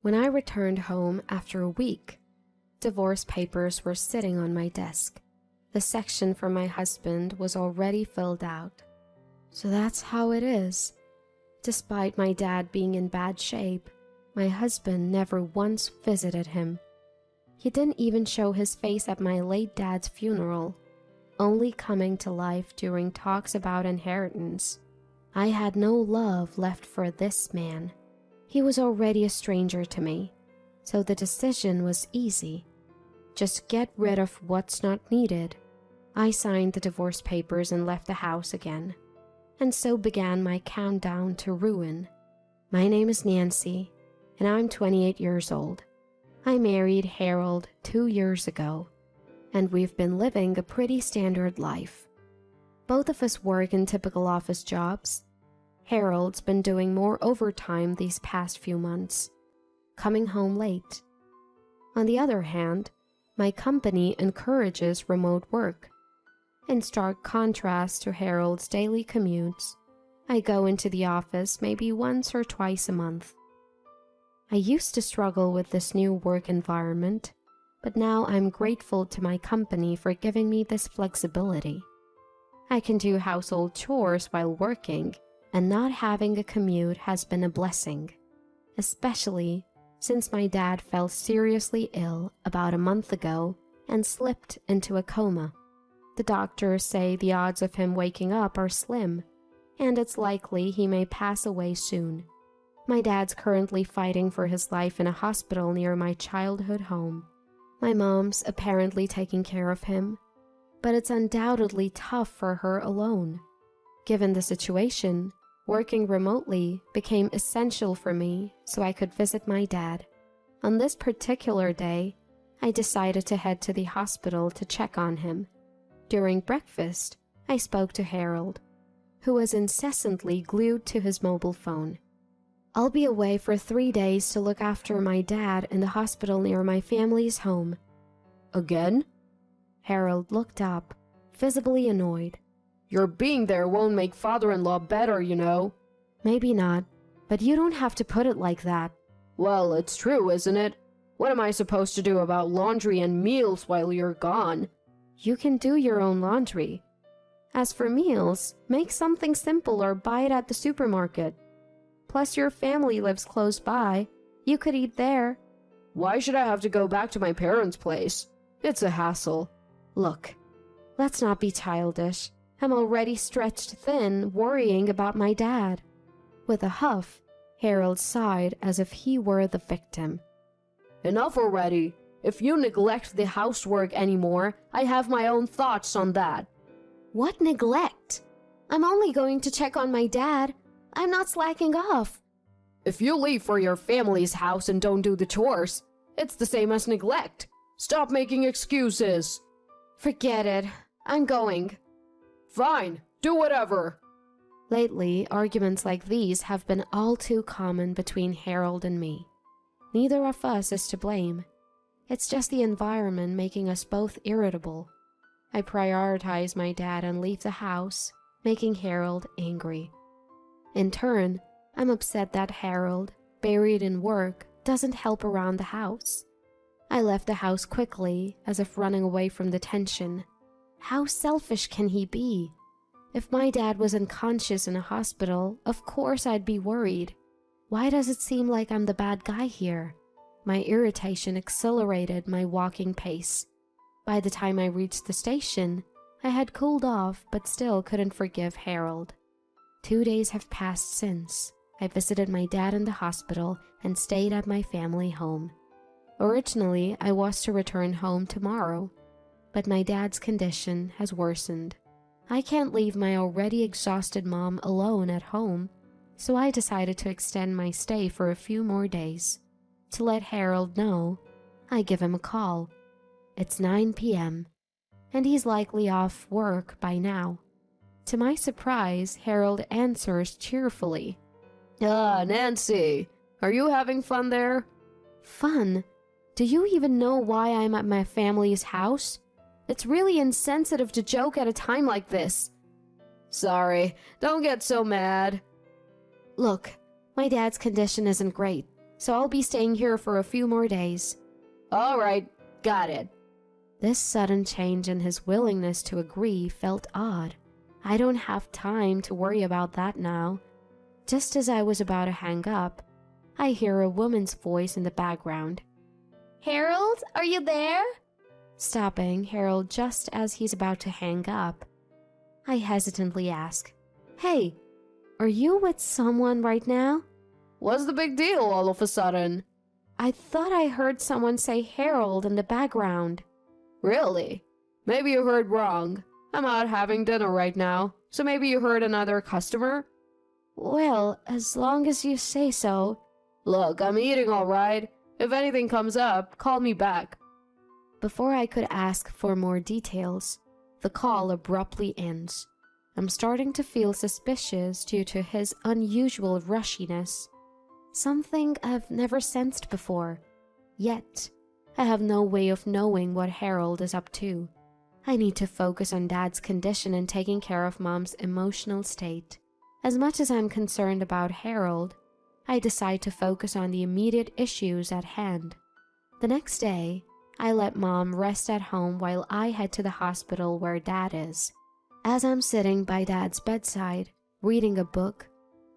When I returned home after a week, divorce papers were sitting on my desk. The section for my husband was already filled out. So that's how it is. Despite my dad being in bad shape, my husband never once visited him. He didn't even show his face at my late dad's funeral, only coming to life during talks about inheritance. I had no love left for this man. He was already a stranger to me, so the decision was easy. Just get rid of what's not needed. I signed the divorce papers and left the house again. And so began my countdown to ruin. My name is Nancy, and I'm 28 years old. I married Harold 2 years ago, and we've been living a pretty standard life. Both of us work in typical office jobs. Harold's been doing more overtime these past few months, coming home late. On the other hand, my company encourages remote work. In stark contrast to Harold's daily commutes, I go into the office maybe once or twice a month. I used to struggle with this new work environment, but now I'm grateful to my company for giving me this flexibility. I can do household chores while working, and not having a commute has been a blessing, especially since my dad fell seriously ill about a month ago and slipped into a coma. The doctors say the odds of him waking up are slim, and it's likely he may pass away soon. My dad's currently fighting for his life in a hospital near my childhood home. My mom's apparently taking care of him, but it's undoubtedly tough for her alone. Given the situation, working remotely became essential for me so I could visit my dad. On this particular day, I decided to head to the hospital to check on him. During breakfast, I spoke to Harold, who was incessantly glued to his mobile phone. I'll be away for 3 days to look after my dad in the hospital near my family's home. Again? Harold looked up, visibly annoyed. Your being there won't make father-in-law better, you know. Maybe not, but you don't have to put it like that. Well, it's true, isn't it? What am I supposed to do about laundry and meals while you're gone? You can do your own laundry. As for meals, make something simple or buy it at the supermarket. Plus, your family lives close by. You could eat there. Why should I have to go back to my parents' place? It's a hassle. Look, let's not be childish. I'm already stretched thin, worrying about my dad. With a huff, Harold sighed as if he were the victim. Enough already. If you neglect the housework anymore, I have my own thoughts on that. What neglect? I'm only going to check on my dad. I'm not slacking off. If you leave for your family's house and don't do the chores, it's the same as neglect. Stop making excuses. Forget it. I'm going. Fine, do whatever. Lately, arguments like these have been all too common between Harold and me. Neither of us is to blame. It's just the environment making us both irritable. I prioritize my dad and leave the house, making Harold angry. In turn, I'm upset that Harold, buried in work, doesn't help around the house. I left the house quickly, as if running away from the tension. How selfish can he be? If my dad was unconscious in a hospital, of course I'd be worried. Why does it seem like I'm the bad guy here? My irritation accelerated my walking pace. By the time I reached the station, I had cooled off but still couldn't forgive Harold. 2 days have passed since I visited my dad in the hospital and stayed at my family home. Originally, I was to return home tomorrow, but my dad's condition has worsened. I can't leave my already exhausted mom alone at home, so I decided to extend my stay for a few more days. To let Harold know, I give him a call. It's 9 p.m., and he's likely off work by now. To my surprise, Harold answers cheerfully. Nancy, are you having fun there? Fun? Do you even know why I'm at my family's house? It's really insensitive to joke at a time like this. Sorry, don't get so mad. Look, my dad's condition isn't great, so I'll be staying here for a few more days. All right, got it. This sudden change in his willingness to agree felt odd. I don't have time to worry about that now. Just as I was about to hang up, I hear a woman's voice in the background. Harold, are you there? Stopping Harold just as he's about to hang up. I hesitantly ask, Hey, are you with someone right now? What's the big deal all of a sudden? I thought I heard someone say Harold in the background. Really? Maybe you heard wrong. I'm out having dinner right now, so maybe you heard another customer? Well, as long as you say so. Look, I'm eating all right. If anything comes up, call me back. Before I could ask for more details, the call abruptly ends. I'm starting to feel suspicious due to his unusual rushiness. Something I've never sensed before. Yet, I have no way of knowing what Harold is up to. I need to focus on Dad's condition and taking care of Mom's emotional state. As much as I'm concerned about Harold, I decide to focus on the immediate issues at hand. The next day, I let Mom rest at home while I head to the hospital where Dad is. As I'm sitting by Dad's bedside, reading a book,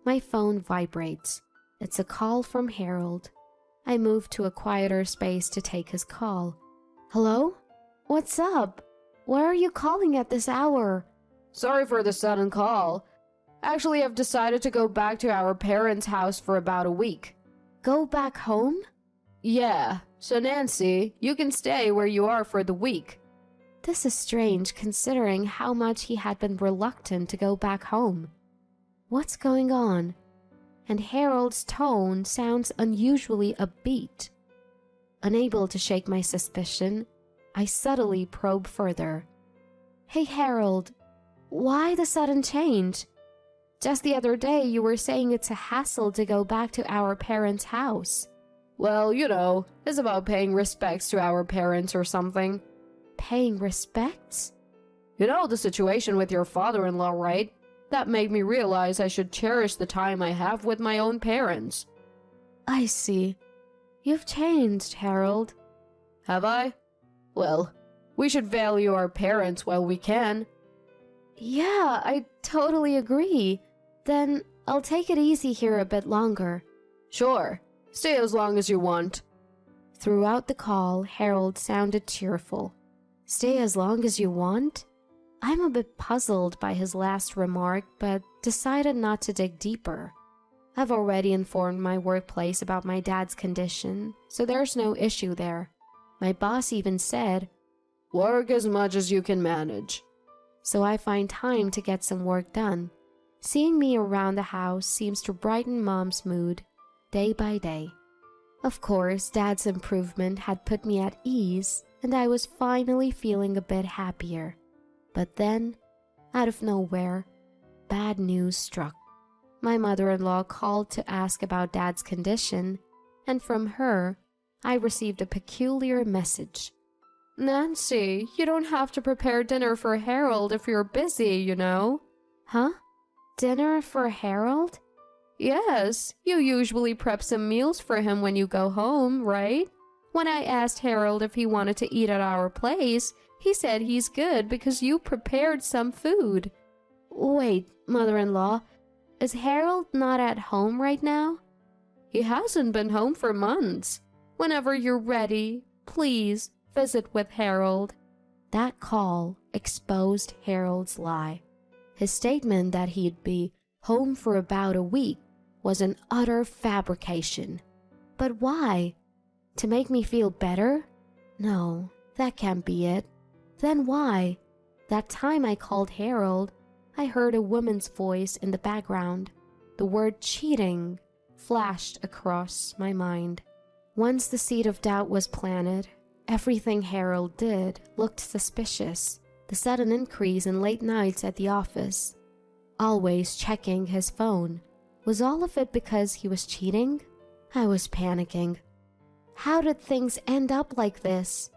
my phone vibrates. It's a call from Harold. I move to a quieter space to take his call. Hello? What's up? Why are you calling at this hour? Sorry for the sudden call. Actually, I've decided to go back to our parents' house for about a week. Go back home? Yeah, so Nancy, you can stay where you are for the week. This is strange considering how much he had been reluctant to go back home. What's going on? And Harold's tone sounds unusually upbeat. Unable to shake my suspicion, I subtly probe further. Hey Harold, why the sudden change? Just the other day you were saying it's a hassle to go back to our parents' house. Well, you know, it's about paying respects to our parents or something. Paying respects? You know the situation with your father-in-law, right? That made me realize I should cherish the time I have with my own parents. I see. You've changed, Harold. Have I? Well, we should value our parents while we can. Yeah, I totally agree. Then I'll take it easy here a bit longer. Sure. Stay as long as you want. Throughout the call, Harold sounded cheerful. Stay as long as you want? I'm a bit puzzled by his last remark, but decided not to dig deeper. I've already informed my workplace about my dad's condition, so there's no issue there. My boss even said, Work as much as you can manage. So I find time to get some work done. Seeing me around the house seems to brighten Mom's mood, day by day. Of course, Dad's improvement had put me at ease, and I was finally feeling a bit happier. But then, out of nowhere, bad news struck. My mother-in-law called to ask about Dad's condition, and from her, I received a peculiar message. Nancy, you don't have to prepare dinner for Harold if you're busy, you know. Huh? Dinner for Harold? Yes, you usually prep some meals for him when you go home, right? When I asked Harold if he wanted to eat at our place, he said he's good because you prepared some food. Wait, mother-in-law, is Harold not at home right now? He hasn't been home for months. Whenever you're ready, please visit with Harold. That call exposed Harold's lie. His statement that he'd be home for about a week was an utter fabrication. But why? To make me feel better? No, that can't be it. Then why? That time I called Harold, I heard a woman's voice in the background. The word cheating flashed across my mind. Once the seed of doubt was planted, everything Harold did looked suspicious. The sudden increase in late nights at the office, always checking his phone. Was all of it because he was cheating? I was panicking. How did things end up like this?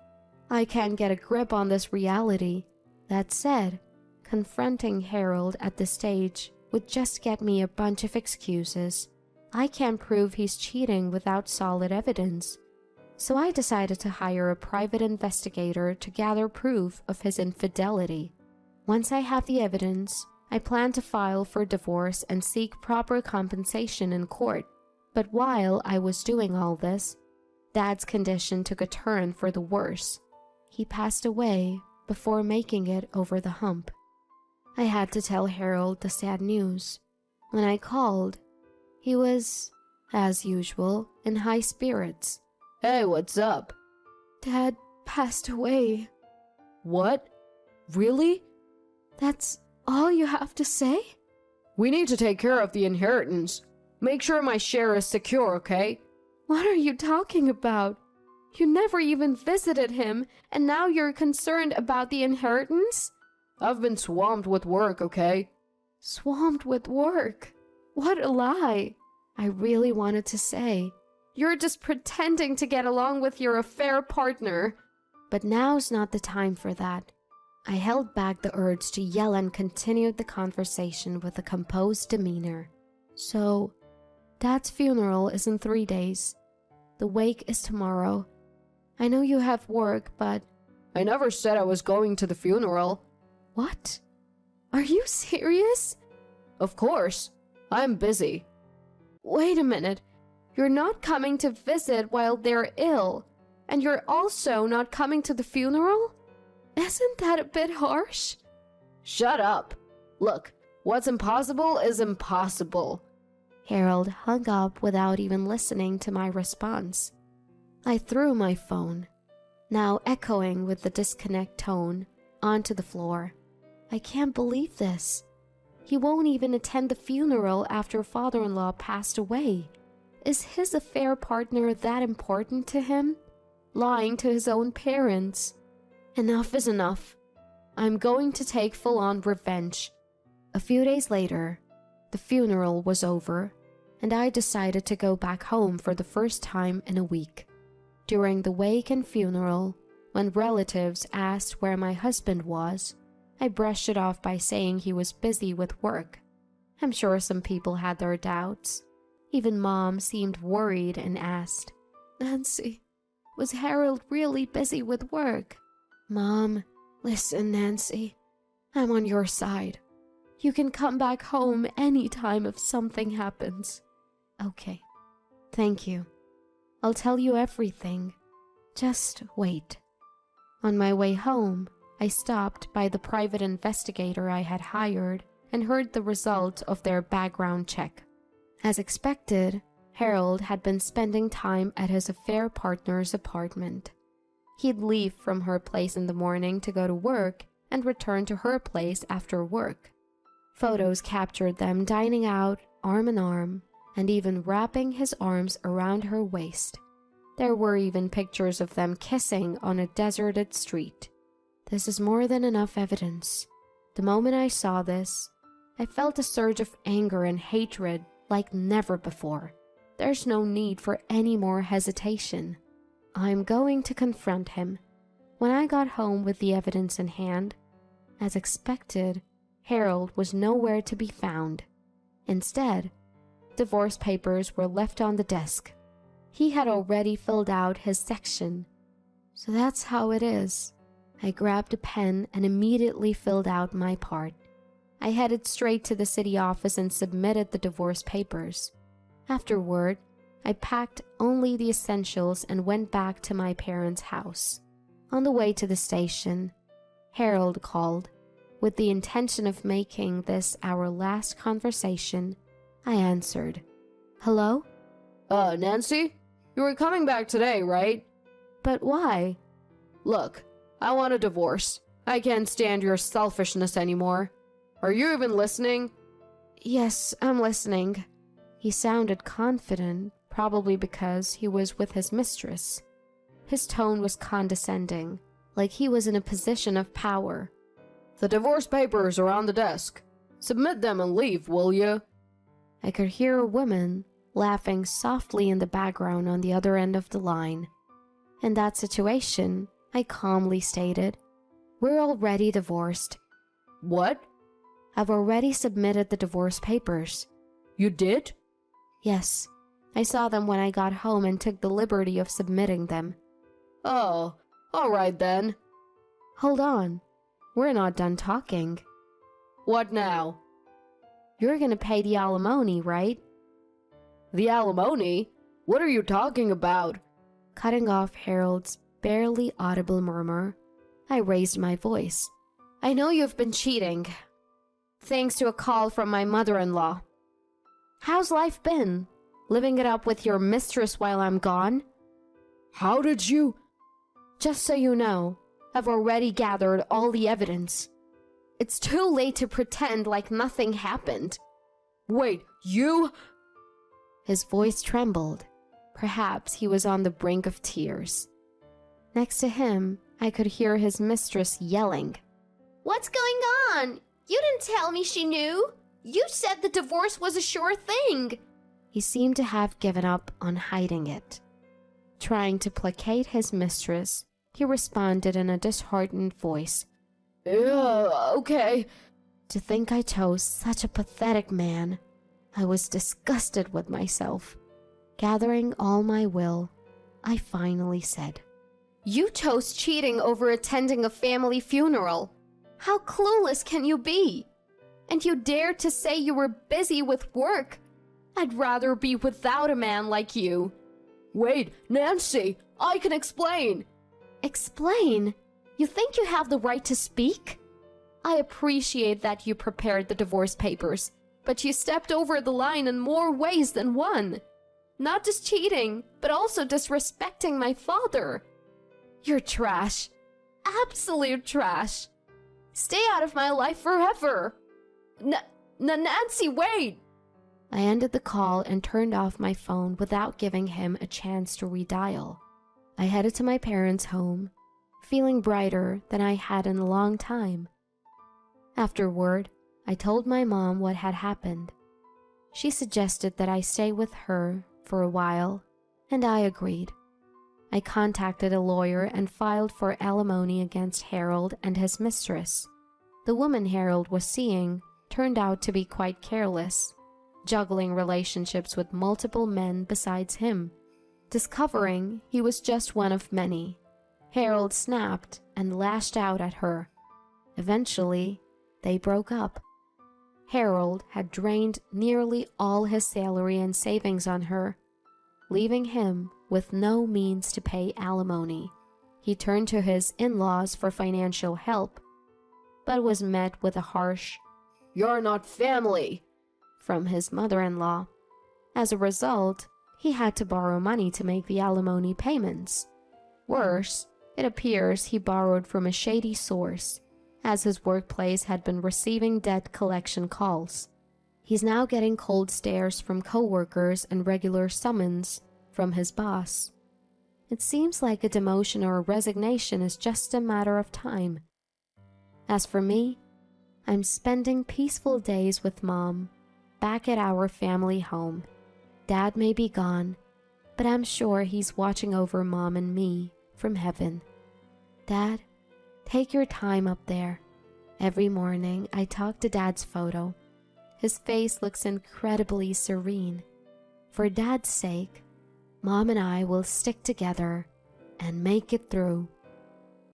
I can't get a grip on this reality. That said, confronting Harold at this stage would just get me a bunch of excuses. I can't prove he's cheating without solid evidence. So I decided to hire a private investigator to gather proof of his infidelity. Once I have the evidence, I plan to file for divorce and seek proper compensation in court. But while I was doing all this, Dad's condition took a turn for the worse. He passed away before making it over the hump. I had to tell Harold the sad news. When I called, he was, as usual, in high spirits. Hey, what's up? Dad passed away. What? Really? That's all you have to say? We need to take care of the inheritance. Make sure my share is secure, okay? What are you talking about? You never even visited him, and now you're concerned about the inheritance? I've been swamped with work, okay? Swamped with work? What a lie! I really wanted to say, you're just pretending to get along with your affair partner. But now's not the time for that. I held back the urge to yell and continued the conversation with a composed demeanor. So, Dad's funeral is in 3 days. The wake is tomorrow. I know you have work, but... I never said I was going to the funeral. What? Are you serious? Of course. I'm busy. Wait a minute. You're not coming to visit while they're ill, and you're also not coming to the funeral? Isn't that a bit harsh? Shut up. Look, what's impossible is impossible. Harold hung up without even listening to my response. I threw my phone, now echoing with the disconnect tone, onto the floor. I can't believe this. He won't even attend the funeral after father-in-law passed away. Is his affair partner that important to him? Lying to his own parents? Enough is enough. I'm going to take full-on revenge. A few days later, the funeral was over, and I decided to go back home for the first time in a week. During the wake and funeral, when relatives asked where my husband was, I brushed it off by saying he was busy with work. I'm sure some people had their doubts. Even Mom seemed worried and asked, "Nancy, was Harold really busy with work?" Mom, listen, Nancy. I'm on your side. You can come back home anytime if something happens. Okay. Thank you. I'll tell you everything. Just wait. On my way home, I stopped by the private investigator I had hired and heard the result of their background check. As expected, Harold had been spending time at his affair partner's apartment. He'd leave from her place in the morning to go to work and return to her place after work. Photos captured them dining out, arm in arm, and even wrapping his arms around her waist. There were even pictures of them kissing on a deserted street. This is more than enough evidence. The moment I saw this, I felt a surge of anger and hatred like never before. There's no need for any more hesitation. I'm going to confront him. When I got home with the evidence in hand, as expected, Harold was nowhere to be found. Instead, divorce papers were left on the desk. He had already filled out his section. So that's how it is. I grabbed a pen and immediately filled out my part. I headed straight to the city office and submitted the divorce papers. Afterward, I packed only the essentials and went back to my parents' house. On the way to the station, Harold called. With the intention of making this our last conversation, I answered. Hello? Nancy? You were coming back today, right? But why? Look, I want a divorce. I can't stand your selfishness anymore. Are you even listening? Yes, I'm listening. He sounded confident, probably because he was with his mistress. His tone was condescending, like he was in a position of power. The divorce papers are on the desk. Submit them and leave, will you? I could hear a woman laughing softly in the background on the other end of the line. In that situation, I calmly stated, "We're already divorced." What? "I've already submitted the divorce papers." You did? Yes, I saw them when I got home and took the liberty of submitting them. Oh, all right then. Hold on. We're not done talking. What now? You're gonna pay the alimony, right? The alimony? What are you talking about? Cutting off Harold's barely audible murmur, I raised my voice. I know you've been cheating, thanks to a call from my mother-in-law. How's life been? Living it up with your mistress while I'm gone? How did you? Just so you know, I've already gathered all the evidence. It's too late to pretend like nothing happened. Wait, you? His voice trembled. Perhaps he was on the brink of tears. Next to him, I could hear his mistress yelling. What's going on? You didn't tell me she knew. You said the divorce was a sure thing. He seemed to have given up on hiding it. Trying to placate his mistress, he responded in a disheartened voice. Okay. To think I chose such a pathetic man. I was disgusted with myself. Gathering all my will, I finally said, You chose cheating over attending a family funeral. How clueless can you be? And you dared to say you were busy with work. I'd rather be without a man like you. Wait, Nancy, I can explain. Explain? You think you have the right to speak? I appreciate that you prepared the divorce papers, but you stepped over the line in more ways than one. Not just cheating, but also disrespecting my father. You're trash. Absolute trash. Stay out of my life forever. Nancy, wait! I ended the call and turned off my phone without giving him a chance to redial. I headed to my parents' home, feeling brighter than I had in a long time. Afterward, I told my mom what had happened. She suggested that I stay with her for a while, and I agreed. I contacted a lawyer and filed for alimony against Harold and his mistress. The woman Harold was seeing turned out to be quite careless, juggling relationships with multiple men besides him. Discovering he was just one of many, Harold snapped and lashed out at her. Eventually, they broke up. Harold had drained nearly all his salary and savings on her, leaving him with no means to pay alimony. He turned to his in-laws for financial help, but was met with a harsh, "You're not family," from his mother-in-law. As a result, he had to borrow money to make the alimony payments. Worse, it appears he borrowed from a shady source, as his workplace had been receiving debt collection calls. He's now getting cold stares from coworkers and regular summons from his boss. It seems like a demotion or a resignation is just a matter of time. As for me, I'm spending peaceful days with Mom, back at our family home. Dad may be gone, but I'm sure he's watching over Mom and me from heaven. Dad, take your time up there. Every morning I talk to Dad's photo. His face looks incredibly serene. For Dad's sake, Mom and I will stick together and make it through.